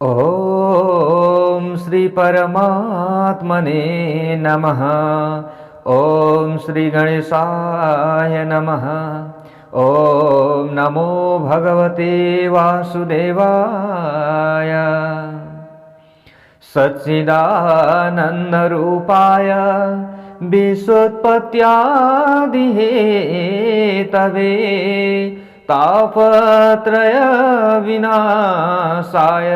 ओम श्री परमात्मने नमः। ओम श्री गणेशाय नमः। ओम नमो भगवते वासुदेवाय। सच्चिदानन्दरूपाय विश्वोत्पत्त्यादिहेतवे तापत्रय विनाशाय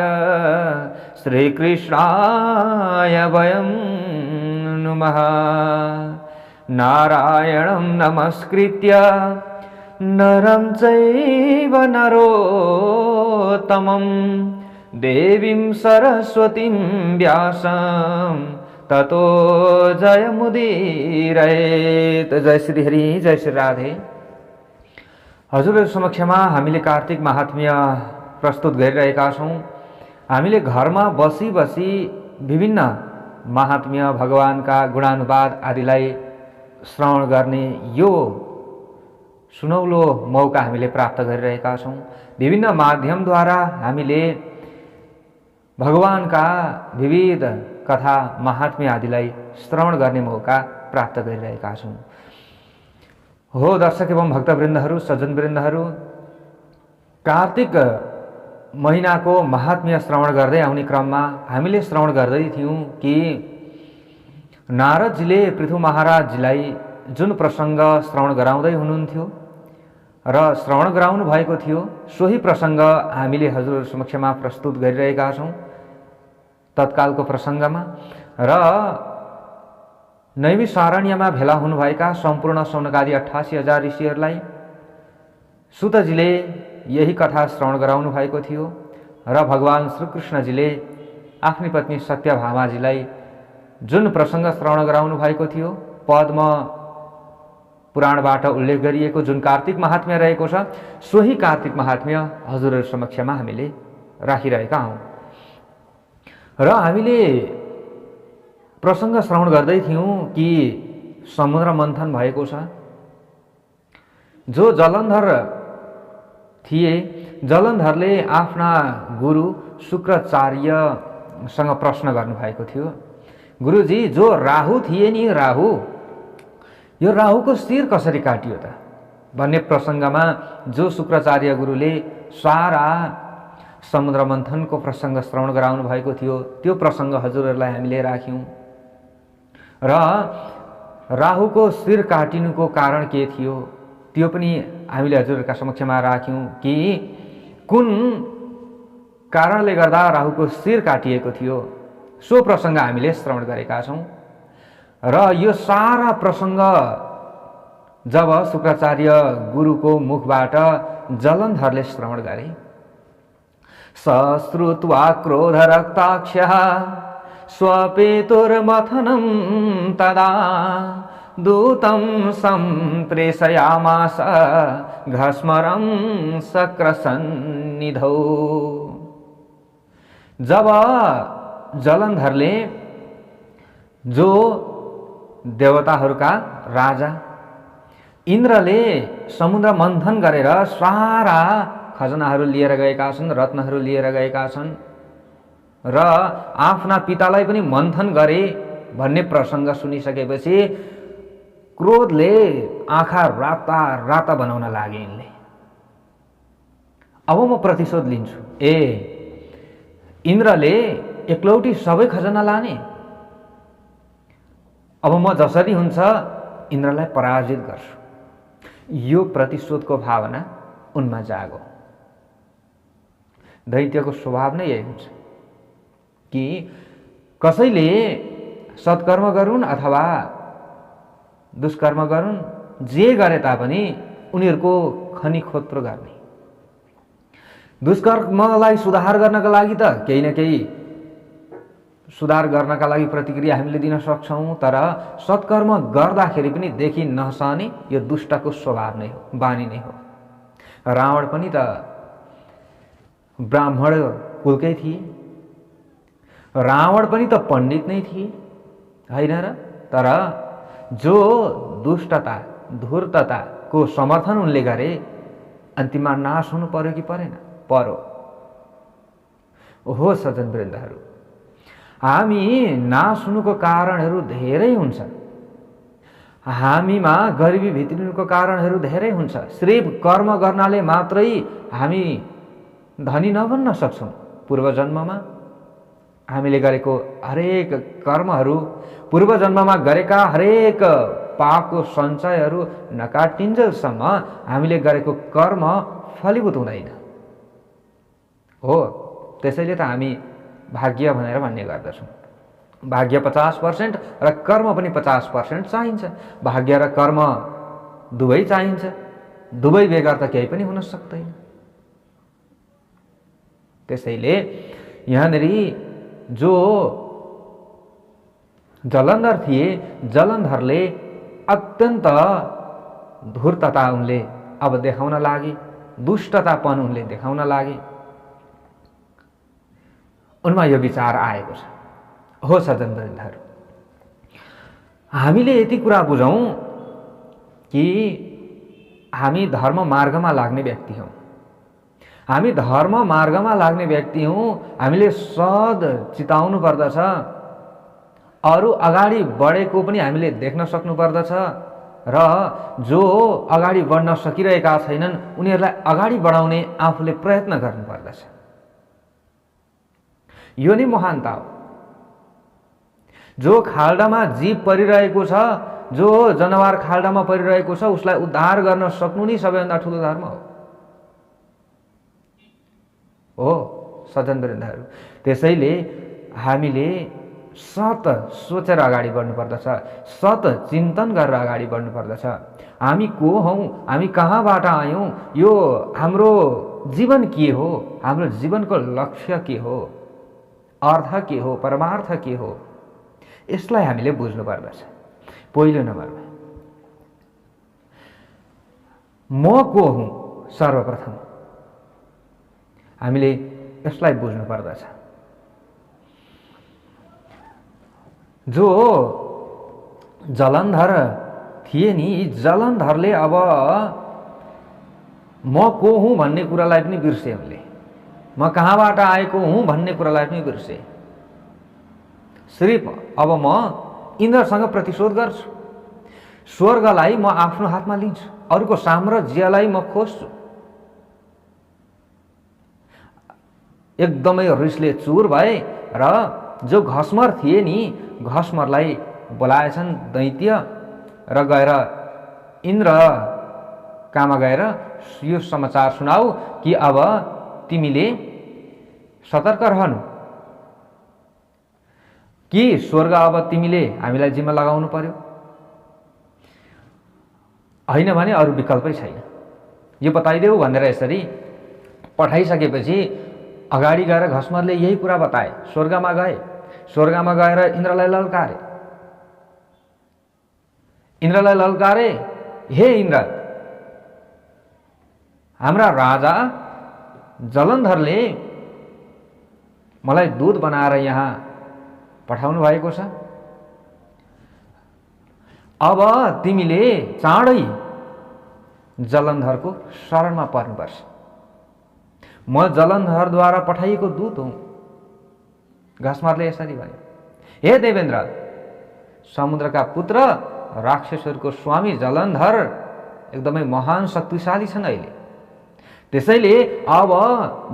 श्रीकृष्णाय वयं नुमः। नारायणं नमस्कृत्य नरं चैव नरोत्तमं देवीं सरस्वतीं व्यासं ततो जयमुदीरयेत्। जय श्री हरि, जय श्री राधे। हजुरहरु समक्षमा हामीले कार्तिक महात्म्य प्रस्तुत गरिरहेका छौं। हामीले घरमा बसी बसी विभिन्न महात्म्य भगवानका गुणानुवाद आदिलाई श्रवण गर्ने यो सुनौलो मौका हामीले प्राप्त गरिरहेका छौं। विभिन्न माध्यमद्वारा हामीले भगवानका विविध कथा महात्म्य आदिलाई श्रवण गर्ने मौका प्राप्त गरिरहेका छौं। हो दर्शक एवं भक्तवृन्दहरू, सज्जनवृन्दहरू, कार्तिक महिनाको महात्म्य श्रवण गर्दै आउने क्रममा हामीले श्रवण गर्दै थियौं कि नारदजीले पृथु महाराजजीलाई जुन प्रसंग श्रवण गराउँदै हुनुहुन्थ्यो र श्रवण गराउनु भएको थियो, सोही प्रसंग हामीले हजुर समक्षमा प्रस्तुत गरिरहेका छौं। तत्कालको प्रसंगमा र नैमिषारण्यमा भेला हुनुभएका सम्पूर्ण सौनकादि 88,000 ऋषिहरूलाई सुतजीले यही कथा श्रवण गराउनु भएको थियो र भगवान श्रीकृष्णजीले आफ्नी पत्नी सत्यभामाजीलाई जुन प्रसंग श्रवण गराउनु भएको थियो, पद्म पुराणबाट उल्लेख गरिएको जुन कार्तिक महात्म्य रहेको छ, सोही कार्तिक महात्म्य हजुरहरु समक्षमा हामीले राखिरहेका हौं। र हामीले प्रसंग श्रवण गर्दै थियौं कि समुद्र मन्थन भएको छ। जो जलन्धर थिए, जलन्धरले आफ्ना गुरु शुक्राचार्यसँग प्रश्न गर्नुभएको थियो, गुरुजी जो राहु थिए नि, यो राहुको शिर कसरी काटियो त भन्ने प्रसंगमा जो शुक्राचार्य गुरुले सारा समुद्र मन्थनको प्रसंग श्रवण गराउनु भएको थियो, त्यो प्रसंग हजुरहरूलाई हामीले राख्यौं। र राहुको शिर काटिनुको कारण के थियो त्यो पनि हामीले हजुरहरूका समक्षमा राख्यौं कि कुन कारणले गर्दा राहुको शिर काटिएको थियो, सो प्रसंग हामीले श्रवण गरेका छौं। र यो सारा प्रसंग जब शुक्राचार्य गुरुको मुखबाट जलन्धरले श्रवण गरे, सश्रुत्वा क्रोधरक्ताक्षः स्वपेतुर्मथनं तदा दूतं सम्प्रेषयामास घस्मरं शक्रसन्निधौ। जब जलन्धरले, जो देवताहरूका राजा इन्द्रले समुद्र मन्थन गरेर सारा खजनाहरू लिएर गएका छन्, रत्नहरू लिएर गएका छन् र आफ्ना पितालाई पनि मन्थन गरे भन्ने प्रसंग सुनिसकेपछि क्रोधले आँखा राता राता बनाउन लागे यिनले। अब म प्रतिशोध लिन्छु। इन्द्रले एकलौटी सबै खजना लाने, अब म जसरी हुन्छ इन्द्रलाई पराजित गर्छु। यो प्रतिशोधको भावना उनमा जागो। दैत्यको स्वभाव नै यही हुन्छ कि कसैले सत्कर्म गरून् अथवा दुष्कर्म गरून्, जे गरे तापनि उनीहरूको खनी खोत्रो गर्ने। दुष्कर्मलाई सुधार गर्नका लागि त केही न केही सुधार गर्नका लागि प्रतिक्रिया हामीले दिन सक्छौं, तर सत्कर्म गर्दाखेरि पनि देखि नसहने यो दुष्टको स्वभाव नै हो, बानी नै हो। रावण पनि त ब्राह्मण कुलकै थिए, रावण पनि त पण्डित नै थिए हैन र? तर जो दुष्टता धूर्तताको समर्थन उनले गरे, अन्तिममा नाश हुनु पर्यो कि परेन? पर्यो। हो सज्जनवृन्दहरू, हामी नासुनुको कारणहरू धेरै हुन्छ, हामीमा गरिबी भित्रिनुको कारणहरू धेरै हुन्छ। सिर्फ कर्म गर्नाले मात्रै हामी धनी नबन्न सक्छौँ। पूर्वजन्ममा हामीले गरेको हरेक कर्महरू, पूर्वजन्ममा गरेका हरेक पापको सञ्चयहरू नकाटिन्जेलसम्म हामीले गरेको कर्म फलीभूत हुँदैन हो। त्यसैले त हामी भाग्य भनेर भन्ने गर्दछौँ। भाग्य 50% र कर्म पनि 50% चाहिन्छ। भाग्य र कर्म दुवै चाहिन्छ, दुवै बेगर त केही पनि हुन सक्दैन। त्यसैले यहाँनिर जो जलन्धर थिए, जलन्धरले अत्यन्त धूर्तता उनले अब देखाउन लागे, दुष्टतापन उनले देखाउन लागे। उनमा यो विचार आएको छ। हो सज्जनवृन्दहरू, हामीले यति कुरा बुझौँ कि हामी धर्म मार्गमा लाग्ने व्यक्ति हौँ। हामी धर्म मार्गमा लाग्ने व्यक्ति हौँ। हामीले सद चिताउनु पर्दछ, अरू अगाडि बढेको पनि हामीले देख्न सक्नु पर्दछ र जो अगाडि बढ्न सकिरहेका छैनन् उनीहरूलाई अगाडि बढाउने आफूले प्रयत्न गर्नुपर्दछ। यो नै महानता हो। जो खाल्डामा जीव परिरहेको छ, जो जनावर खाल्डामा परिरहेको छ, उसलाई उद्धार गर्न सक्नु नै सबैभन्दा ठुलो धर्म हो सज्जनवृन्दहरू। त्यसैले हामीले सत सोचेर अगाडि बढ्नुपर्दछ, सत चिन्तन गरेर अगाडि बढ्नुपर्दछ। हामी को हौँ, हामी कहाँबाट आयौँ, यो हाम्रो जीवन के हो, हाम्रो जीवनको लक्ष्य के हो, अर्थ के हो, परमार्थ के हो, यसलाई हामीले बुझ्नु पर्दछ। पहिलो नम्बरमा म को हुँ, सर्वप्रथम हामीले यसलाई बुझ्नु पर्दछ। जो जलन्धर थिए नि, जलन्धरले अब म को हुँ भन्ने कुरालाई पनि बिर्से। उनले म कहाँबाट आएको हुँ भन्ने कुरालाई पनि बिर्से। सिर्फ अब म इन्द्रसँग प्रतिशोध गर्छु, स्वर्गलाई म आफ्नो हातमा लिन्छु, अरूको साम्राज्यलाई म खोज्छु। एकदमै रिसले चुर भए र जो घस्मर थिए नि, घस्मरलाई बोलाएछन् दैत्य र गएर इन्द्र कहाँमा गएर यो समाचार सुनाऊ कि अब तिमीले सतर्क रहनु, कि स्वर्ग अब तिमीले हामीलाई जिम्मा लगाउनु पर्यो, होइन भने अरू विकल्पै छैन, यो बताइदेऊ भनेर यसरी पठाइसकेपछि अगाडि गएर घस्मरले यही कुरा बताए। स्वर्गमा गए, स्वर्गमा गएर इन्द्रलाई ललकारे। इन्द्रलाई ललकारे, हे इन्द्र, हाम्रा राजा जलन्धरले मलाई दूत बनाएर यहाँ पठाउनु भएको छ। अब तिमीले चाँडै जलन्धरको शरणमा पर्नुपर्छ। म जलन्धरद्वारा पठाइएको दूत हुँ। घस्मरले यसरी भने, हे देवेन्द्र, समुद्रका पुत्र, राक्षसहरूको स्वामी जलन्धर एकदमै महान शक्तिशाली छन् अहिले। त्यसैले अब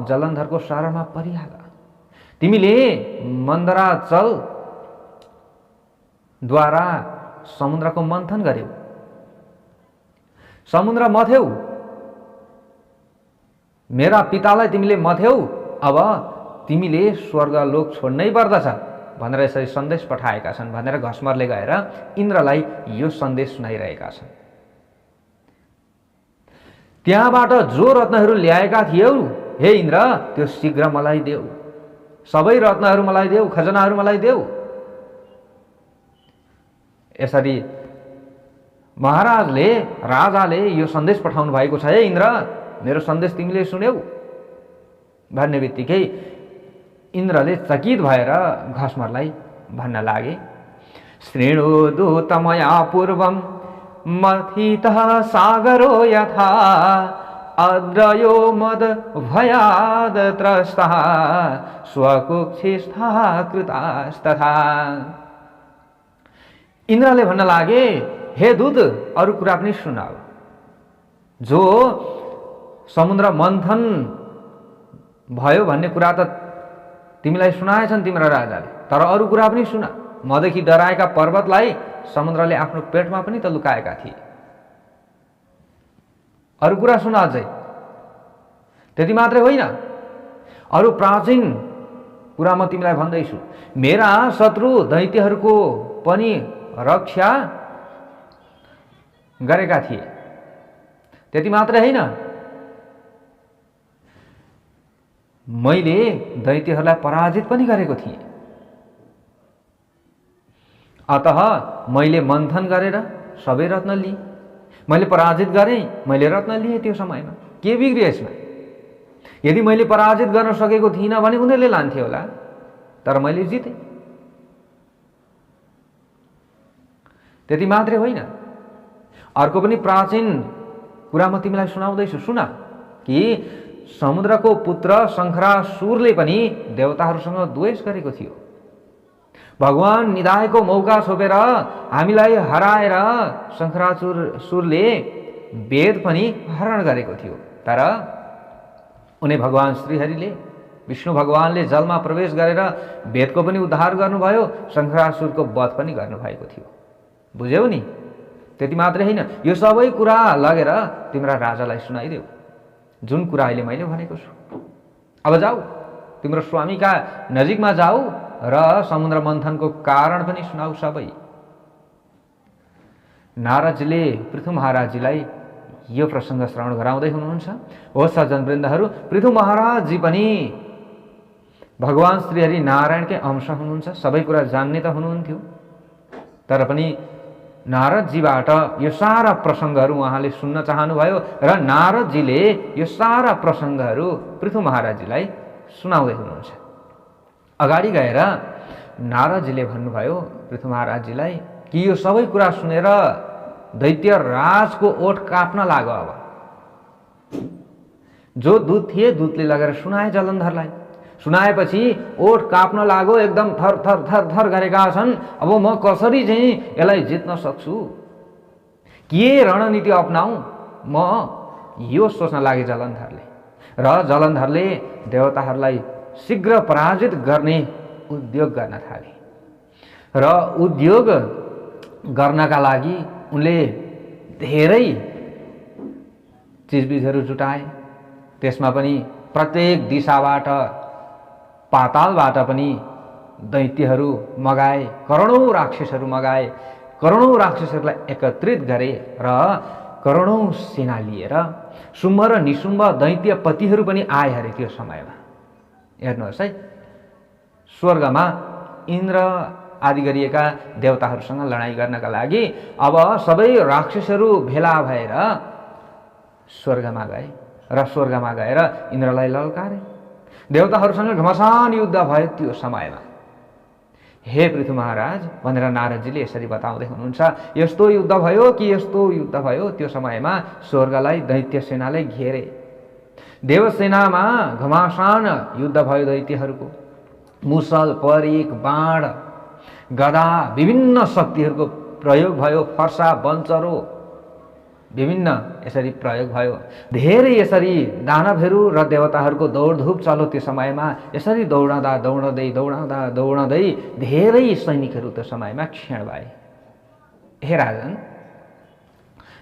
जलन्धरको शरणमा परिहाल। तिमीले मन्दराचल द्वारा समुद्रको मन्थन गर्यौ, समुद्र मथ्यौ, मेरा पितालाई तिमीले मथ्यौ, अब तिमीले स्वर्गलोक छोड्नै पर्दछ भनेर यसरी सन्देश पठाएका छन् भनेर घस्मरले गएर इन्द्रलाई यो सन्देश सुनाइरहेका छन्। त्यहाँबाट जो रत्नहरू ल्याएका थियौ, हे इन्द्र, त्यो शीघ्र मलाई देऊ, सबै रत्नहरू मलाई देऊ, खजनाहरू मलाई देऊ। यसरी महाराजले, राजाले यो सन्देश पठाउनु भएको छ, हे इन्द्र, मेरो सन्देश तिमीले सुन्यौ भन्ने बित्तिकै इन्द्रले चकित भएर घस्मरलाई भन्न लागे, श्रेणु तमया पूर्वम मथितः सागरो यथा अद्रयो मद भयाद त्रस्ता स्वकुक्षिस्था कृतास्तथा। इन्द्रले भन्न लागे, हे दूत, अरू कुरा पनि सुनाऊ। जो समुद्र मन्थन भयो भन्ने कुरा त तिमीलाई सुनाएछन् तिम्रो राजाले, तर अरू कुरा पनि सुना। मदेखि डराएका पर्वतलाई समुद्रले आफ्नो पेटमा पनि त लुकाएका थिए। अरू कुरा सुना अझै। त्यति मात्रै होइन, अरू प्राचीन कुरा म तिमीलाई भन्दैछु। मेरा शत्रु दैत्यहरूको पनि रक्षा गरेका थिए। त्यति मात्रै होइन, मैले दैत्यहरूलाई पराजित पनि गरेको थिएँ। अतः मैले मन्थन गरेर सबै रत्न लिएँ। मैले पराजित गरेँ, मैले रत्न लिएँ। त्यो समयमा के बिग्रियो यसमा? यदि मैले पराजित गर्न सकेको थिइनँ भने उनीहरूले लान्थे होला, तर मैले जितेँ। त्यति मात्रै होइन, अर्को पनि प्राचीन कुरा म तिमीलाई सुनाउँदैछु, सुन। कि समुद्रको पुत्र शङ्खरासुरले पनि देवताहरूसँग द्वेष गरेको थियो। भगवान निधाएको मौका छोपेर हामीलाई हराएर शङ्खरासुरले वेद पनि हरण गरेको थियो। तर उनी भगवान श्रीहरिले, विष्णु भगवानले जलमा प्रवेश गरेर वेदको पनि उद्धार गर्नुभयो, शङ्खरासुरको वध पनि गर्नुभएको थियो। बुझ्यौ नि? त्यति मात्रै होइन, यो सबै कुरा लगेर तिम्रा राजालाई सुनाइदेऊ, जुन कुरा अहिले मैले भनेको छु। अब जाऊ, तिम्रो स्वामीका नजिकमा जाऊ र समुद्र मन्थनको कारण पनि सुनाऊ सबै। नारदजीले पृथु महाराजजीलाई यो प्रसङ्ग श्रवण गराउँदै हुनुहुन्छ। हो सज्जनवृन्दहरू, पृथु महाराजजी पनि भगवान श्रीहरि नारायणकै अंश हुनुहुन्छ। सबै कुरा जान्ने त हुनुहुन्थ्यो, तर पनि नारदजीबाट यो सारा प्रसङ्गहरू उहाँले सुन्न चाहनुभयो र नारदजीले यो सारा प्रसङ्गहरू पृथु महाराजजीलाई सुनाउँदै हुनुहुन्छ। अगाडि गएर नारदजीले भन्नुभयो पृथु महाराजजीलाई कि यो सबै कुरा सुनेर दैत्य राजको ओठ काप्न लाग्यो। अब जो दूत थिए, दूतले लगेर सुनाए जलन्धरलाई। सुनाएपछि ओठ काप्न लाग्यो, एकदम थर थर थर थर गरेका छन्। अब म कसरी चाहिँ यसलाई जित्न सक्छु, के रणनीति अपनाऊ, म यो सोच्न लागे जलन्धरले। र जलन्धरले देवताहरूलाई शीघ्र पराजित गर्ने उद्योग गर्न थाले। र उद्योग गर्नका लागि उनले धेरै चिजबिजहरू जुटाए। त्यसमा पनि प्रत्येक दिशाबाट, पातालबाट पनि दैत्यहरू मगाए, करोडौं राक्षसहरू मगाए। करोडौं राक्षसहरूलाई एकत्रित गरे र करोडौं सेना लिएर शुम्भ र निशुम्भ दैत्यपतिहरू पनि आए अरे त्यो समयमा। हेर्नुहोस् है, स्वर्गमा इन्द्र आदि गरिएका देवताहरूसँग लडाइँ गर्नका लागि अब सबै राक्षसहरू भेला भएर स्वर्गमा गए र स्वर्गमा गएर इन्द्रलाई ललकारे। देवताहरूसँग घमासान युद्ध भयो त्यो समयमा। हे पृथु महाराज भनेर नारदजीले यसरी बताउँदै हुनुहुन्छ, यस्तो युद्ध भयो कि यस्तो युद्ध भयो, त्यो समयमा स्वर्गलाई दैत्य सेनाले घेरे। देवसेनामा घमासान युद्ध भयो दैत्यहरूको। मुसल, परिक, बाण, गदा, विभिन्न शक्तिहरूको प्रयोग भयो। फर्सा, बन्चरो, विभिन्न यसरी प्रयोग भयो। धेरै यसरी दानवहरू र देवताहरूको दौडधुप चल्यो त्यो समयमा। यसरी दौडँदा दौडँदै दौडँदा दौडँदै धेरै सैनिकहरू त्यो समयमा क्षीण भए। हे राजन,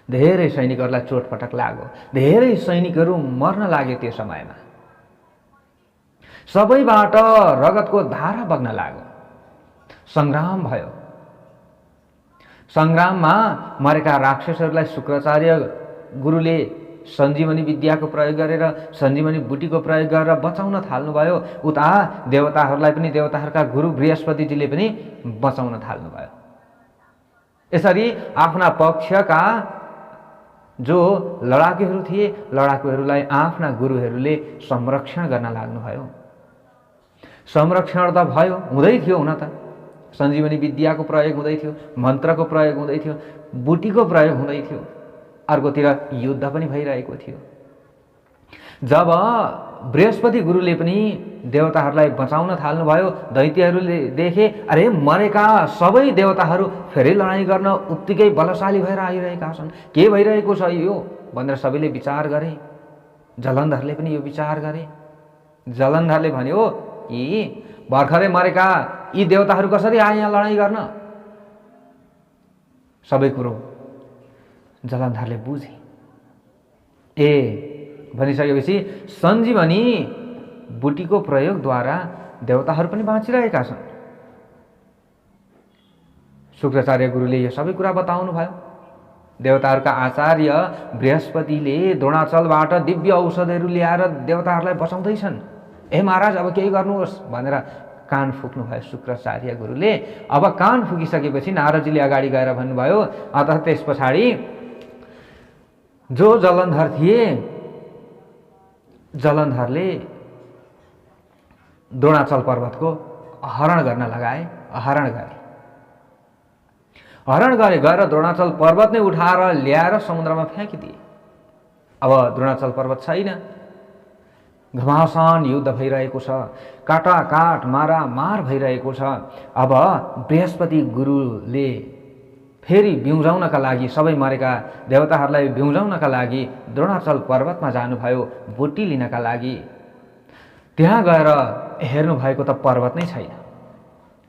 धेरै सैनिकहरूलाई चोटपटक लाग्यो, धेरै सैनिकहरू मर्न लागे त्यो समयमा। सबैबाट रगतको धारा बग्न लाग्यो। सङ्ग्राम भयो। सङ्ग्राममा मरेका राक्षसहरूलाई शुक्राचार्य गुरुले सञ्जीवनी विद्याको प्रयोग गरेर, सञ्जीवनी बुटीको प्रयोग गरेर बचाउन थाल्नुभयो। उता देवताहरूलाई पनि देवताहरूका गुरु बृहस्पतिजीले पनि बचाउन थाल्नुभयो। यसरी आफ्ना पक्षका जो लडाकुहरू थिए, लडाकुहरूलाई आफ्ना गुरुहरूले संरक्षण गर्न लाग्नुभयो। संरक्षण त भयो, हुँदै थियो हुन त। सञ्जीवनी विद्याको प्रयोग हुँदै थियो, मन्त्रको प्रयोग हुँदै थियो, बुटीको प्रयोग हुँदै थियो, अर्कोतिर युद्ध पनि भइरहेको थियो। जब बृहस्पति गुरुले पनि देवताहरूलाई बचाउन थाल्नुभयो, दैत्यहरूले देखे अरे मरेका सबै देवताहरू फेरि लडाइँ गर्न उत्तिकै बलशाली भएर आइरहेका छन्, के भइरहेको छ यो भनेर सबैले विचार गरे। जलन्धरले पनि यो विचार गरे। जलन्धरले भन्यो कि भर्खरै मरेका यी देवताहरू कसरी आए यहाँ लडाइँ गर्न। सबै कुरो जलन्धरले बुझे। भनिसकेपछि सञ्जीवनी बुटीको प्रयोगद्वारा देवताहरू पनि बाँचिरहेका छन्। शुक्राचार्य गुरुले यो सबै कुरा बताउनु भयो। देवताहरूका आचार्य बृहस्पतिले द्रोणाचलबाट दिव्य औषधहरू ल्याएर देवताहरूलाई बचाउँदैछन्। महाराज अब केही गर्नुहोस् भनेर कान फुक्नु भयो शुक्राचार्य गुरुले। अब कान फुकिसकेपछि नारदजीले अगाडि गएर भन्नुभयो, अत त्यस पछाडि जो जलन्धर थिए, जलन्धरले द्रोणाचल पर्वतको हरण गर्न लगाए। हरण गरे गएर द्रोणाचल पर्वत नै उठाएर ल्याएर समुद्रमा फ्याँकिदिए। अब द्रोणाचल पर्वत छैन। घमासान युद्ध भइरहेको छ, काटाकाट मारामार भइरहेको छ। अब बृहस्पति गुरुले फेरि बिउजाउनका लागि, सबै मरेका देवताहरूलाई बिउजाउनका लागि द्रोणाचल पर्वतमा जानुभयो बुटी लिनका लागि। त्यहाँ गएर हेर्नुभएको त पर्वत नै छैन।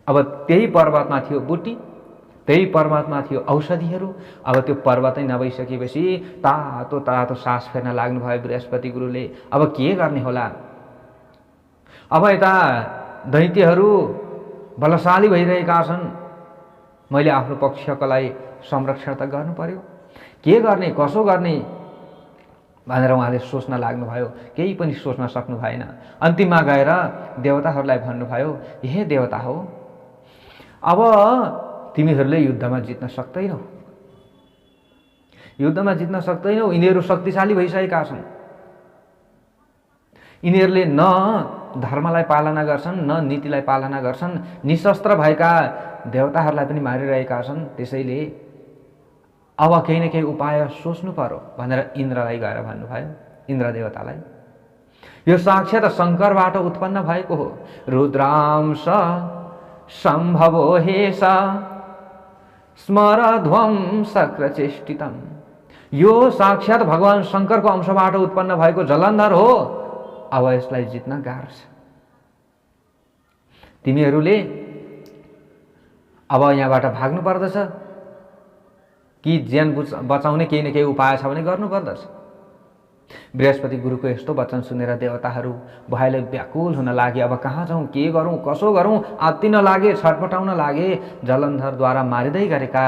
अब त्यही पर्वतमा थियो बुटी, त्यही पर्वतमा थियो औषधिहरू। अब त्यो पर्वतै नभइसकेपछि तातो तातो सास फेर्न लाग्नुभयो बृहस्पति गुरुले। अब के गर्ने होला। अब यता दैत्यहरू बलशाली भइरहेका छन्, मैले आफ्नो पक्षको लागि संरक्षण त गर्नु पर्यो, के गर्ने कसो गर्ने भनेर उहाँले सोच्न लाग्नुभयो। केही पनि सोच्न सक्नु भएन। अन्तिममा गएर देवताहरूलाई भन्नुभयो, हे देवता हो, अब तिमीहरूले युद्धमा जित्न सक्दैनौ, यिनीहरू शक्तिशाली भइसकेका छन्। यिनीहरूले न धर्मलाई पालना गर्छन्, न नीतिलाई पालना गर्छन्, निशस्त्र भएका देवताहरूलाई पनि मारिरहेका छन्। त्यसैले अब केही न केही उपाय सोच्नु पर्यो भनेर इन्द्रलाई गएर भन्नुभयो, इन्द्र देवतालाई। यो साक्षात् शङ्करबाट उत्पन्न भएको हो। रुद्रांश सम्भवो हेस स्मरध्वं सक्रचेष्टितम्। यो साक्षात् भगवान शङ्करको अंशबाट उत्पन्न भएको जलन्धर हो। अब यसलाई जित्न गाह्रो छ। तिमीहरूले अब यहाँबाट भाग्नु पर्दछ कि ज्यान बचाउने केही न केही उपाय छ भने गर्नु पर्दछ। बृहस्पति गुरुको यस्तो वचन सुनेर देवताहरू भयले व्याकुल हुन लागे। अब कहाँ जाउँ, के गरौँ, कसो गरौँ आत्तिन लागे, छटपटाउन लागे। जलन्धरद्वारा मारिँदै गरेका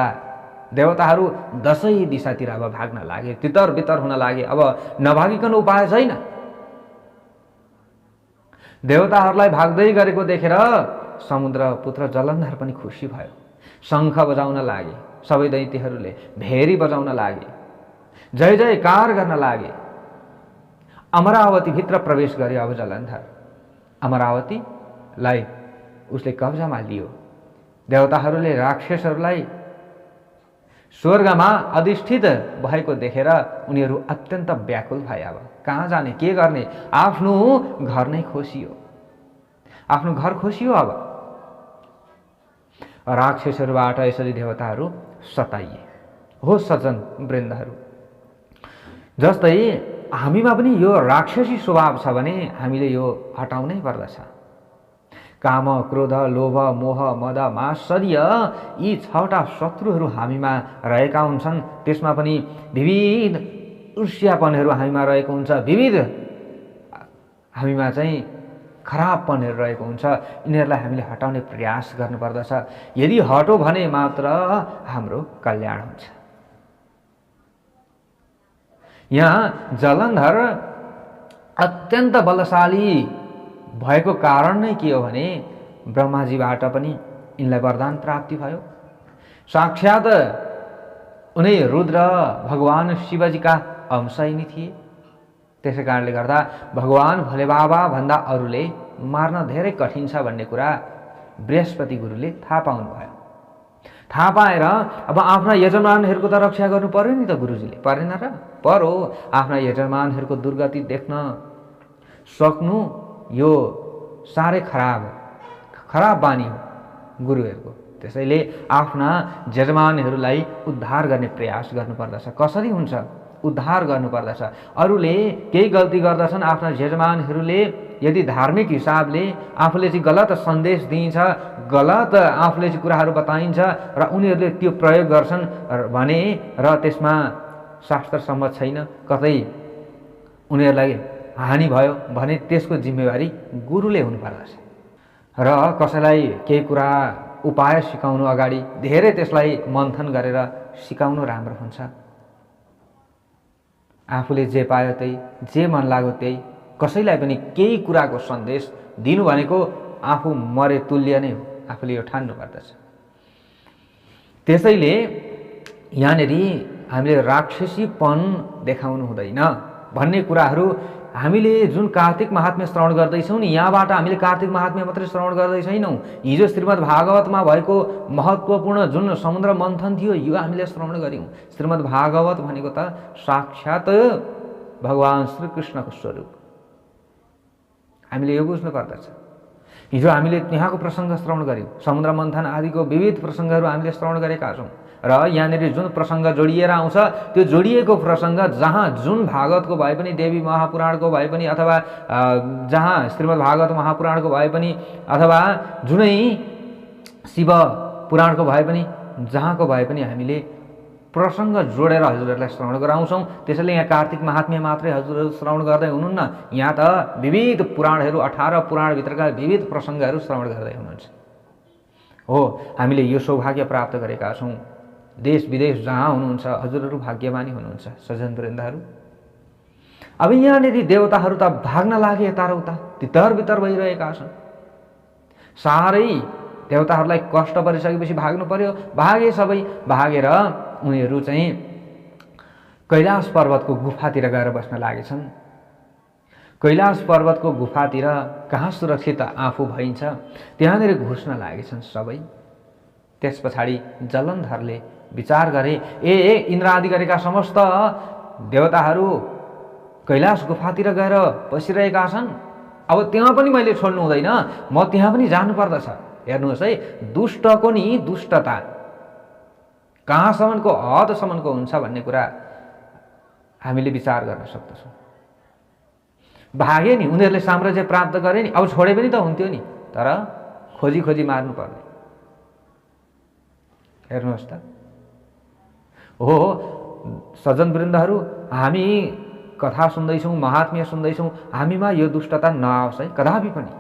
देवताहरू दसै दिशातिर अब भाग्न लागे, तितर बितर हुन लागे। अब नभागिकन उपाय छैन। देवताहरूलाई भाग्दै गरेको देखेर समुद्र पुत्र जलन्धर पनि खुसी भयो। शङ्ख बजाउन लागे, सबै दैत्यहरूले भेरी बजाउन लागे, जय जयकार गर्न लागे। अमरावती भित्र प्रवेश गर्यो। अब जलन्धर अमरावतीलाई उसले कब्जामा लियो। देवताहरूले राक्षसहरूलाई स्वर्गमा अधिष्ठित भएको देखेर उनीहरू अत्यन्त व्याकुल भए। अब कहाँ जाने, के गर्ने, आफ्नो घर नै खोसियो, आफ्नो घर खोसियो। अब राक्षसहरूबाट यसरी देवताहरू सताइए। हो सज्जन वृन्दहरू, जस्तै हामीमा पनि यो राक्षसी स्वभाव छ भने हामीले यो हटाउनै पर्दछ। काम, क्रोध, लोभ, मोह, मद, मात्सर्य यी 6वटा शत्रुहरू हामीमा रहेका हुन्छन्। त्यसमा पनि विविध ईर्ष्यापनहरू हामीमा रहेको हुन्छ, विविध हामीमा चाहिँ खराबपनहरू रहेको हुन्छ। यिनीहरूलाई हामीले हटाउने प्रयास गर्नुपर्दछ। यदि हटो भने मात्र हाम्रो कल्याण हुन्छ। यहाँ जलन्धर अत्यन्त बलशाली भएको कारण नै के हो भने ब्रह्माजीबाट पनि यिनलाई वरदान प्राप्ति भयो। साक्षात् उनै रुद्र भगवान शिवजीका अंश नै थिए। त्यसै कारणले गर्दा भगवान भोले बाबा भन्दा अरूले मार्न धेरै कठिन छ भन्ने कुरा बृहस्पति गुरुले थाहा पाउनुभयो। थाहा पाएर अब आफ्ना यजमानहरूको त रक्षा गर्नु पर्यो नि त गुरुजीले, परेन र? परो। आफ्ना यजमानहरूको दुर्गति देख्न सक्नु यो साह्रै खराब बानी हो गुरुहरूको। त्यसैले आफ्ना यजमानहरूलाई उद्धार गर्ने प्रयास गर्नुपर्दछ। कसरी हुन्छ? उद्धार गर्नुपर्दछ। अरूले केही गल्ती गर्दछन्, आफ्ना यजमानहरूले यदि धार्मिक हिसाबले आफूले चाहिँ गलत सन्देश दिइन्छ, गलत आफूले चाहिँ कुराहरू बताइन्छ र उनीहरूले त्यो प्रयोग गर्छन् भने र त्यसमा शास्त्र सम्मत छैन, कतै उनीहरूलाई हानि भयो भने त्यसको जिम्मेवारी गुरुले हुनुपर्दछ। र कसैलाई केही कुरा उपाय सिकाउनु अगाडि धेरै त्यसलाई मन्थन गरेर सिकाउनु राम्रो हुन्छ। आफूले जे पायो त्यही, जे मन लाग्यो त्यही, कसैलाई पनि केही कुराको सन्देश दिनु भनेको आफू मरे तुल्य नै हो, आफूले यो ठान्नु पर्दछ। त्यसैले यहाँनिर हामीले राक्षसीपन देखाउनु हुँदैन भन्ने कुराहरू हामीले जुन कार्तिक महात्म्य श्रवण गर्दैछौँ नि, यहाँबाट हामीले कार्तिक महात्म्य मात्रै श्रवण गर्दैछैनौँ। हिजो श्रीमद् भागवतमा भएको महत्त्वपूर्ण जुन समुद्र मन्थन थियो यो हामीले श्रवण गऱ्यौँ। श्रीमद् भागवत भनेको त साक्षात् भगवान् श्रीकृष्णको स्वरूप। हामीले यो बुझ्नु पर्दछ। हिजो हामीले त्यहाँको प्रसङ्ग श्रवण गऱ्यौँ, समुद्र मन्थन आदिको विविध प्रसङ्गहरू हामीले श्रवण गरेका छौँ। र यहाँनिर जुन प्रसङ्ग जोडिएर आउँछ त्यो जोडिएको प्रसङ्ग जहाँ जुन भागवतको भए पनि, देवी महापुराणको भए पनि, अथवा जहाँ श्रीमद् भागवत महापुराणको भए पनि, अथवा जुनै शिव पुराणको भए पनि, जहाँको भए पनि हामीले प्रसङ्ग जोडेर हजुरहरूलाई श्रवण गराउँछौँ। त्यसैले यहाँ कार्तिक महात्म्य मात्रै हजुरहरू श्रवण गर्दै हुनुहुन्न, यहाँ त विविध पुराणहरू 18 पुराणभित्रका विविध प्रसङ्गहरू श्रवण गर्दै हुनुहुन्छ। हो, हामीले यो सौभाग्य प्राप्त गरेका छौँ। देश विदेश जहाँ हुनुहुन्छ हजुरहरू भाग्यमानी हुनुहुन्छ सज्जनवृन्दहरू। अब यहाँनिर देवताहरू त भाग्न लागे यता र उता, तितर बितर भइरहेका छन्। साह्रै देवताहरूलाई कष्ट परिसकेपछि भाग्नु पर्यो, भागे सबै। भागेर उनीहरू चाहिँ कैलाश पर्वतको गुफातिर गएर बस्न लागेछन्। कैलाश पर्वतको गुफातिर कहाँ सुरक्षित आफू भइन्छ त्यहाँनिर घुस्न लागेछन् सबै। त्यस पछाडि जलन्धरले विचार गरे, इन्द्र आदि गरेका समस्त देवताहरू कैलाश गुफातिर गएर बसिरहेका छन्, अब त्यहाँ पनि मैले छोड्नु हुँदैन, म त्यहाँ पनि जानुपर्दछ। हेर्नुहोस् है, दुष्टको नि दुष्टता कहाँसम्मको हदसम्मको हुन्छ भन्ने कुरा हामीले विचार गर्न सक्दछौँ। भागे नि, उनीहरूले साम्राज्य प्राप्त गरे नि, अब छोडे पनि त हुन्थ्यो नि, तर खोजी खोजी मार्नु पर्ने। हेर्नुहोस् त। हो सज्जनवृन्दहरू, हामी कथा सुन्दैछौँ, महात्म्य सुन्दैछौँ, हामीमा यो दुष्टता नआओस् है कदापि पनि।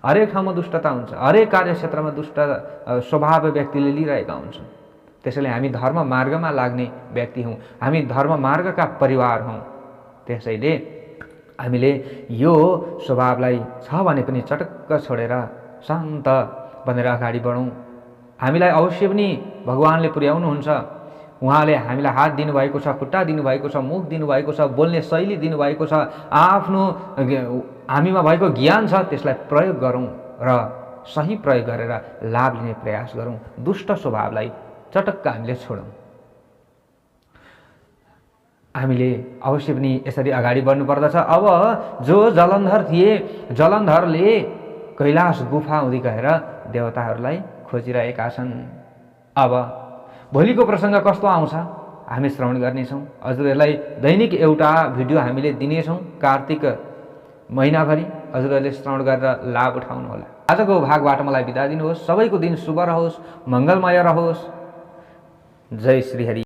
हरेक ठाउँमा दुष्टता हुन्छ, हरेक कार्यक्षेत्रमा दुष्ट स्वभाव व्यक्तिले लिइरहेका हुन्छन्। त्यसैले हामी धर्म मार्गमा लाग्ने व्यक्ति हौँ, हामी धर्म मार्गका परिवार हौँ। त्यसैले हामीले यो स्वभावलाई छ भने पनि चटक्क छोडेर शान्त बनेर अगाडि बढौँ। हामीलाई अवश्य पनि भगवानले पुर्याउनुहुन्छ। उहाँले हामीलाई हात दिनुभएको छ, खुट्टा दिनुभएको छ, मुख दिनुभएको छ, बोल्ने शैली दिनुभएको छ, आफ्नो हामीमा भएको ज्ञान छ, त्यसलाई प्रयोग गरौँ र सही प्रयोग गरेर लाभ लिने प्रयास गरौँ। दुष्ट स्वभावलाई चटक्क हामीले छोडौँ। हामीले अवश्य पनि यसरी अगाडि बढ्नुपर्दछ। अब जो जलन्धर थिए, जलन्धरले कैलाश गुफा हुँदै गएर देवताहरूलाई खोजिरहेका छन्। अब भोलिको प्रसङ्ग कस्तो आउँछ हामी श्रवण गर्नेछौँ। हजुरहरूलाई दैनिक एउटा भिडियो हामीले दिनेछौँ कार्तिक महिनाभरि। हजुरहरूले श्रवण गरेर लाभ उठाउनुहोला। आजको भागबाट मलाई बिदा दिनुहोस्। सबैको दिन शुभ रहोस्, मङ्गलमय रहोस्। जय श्री हरि।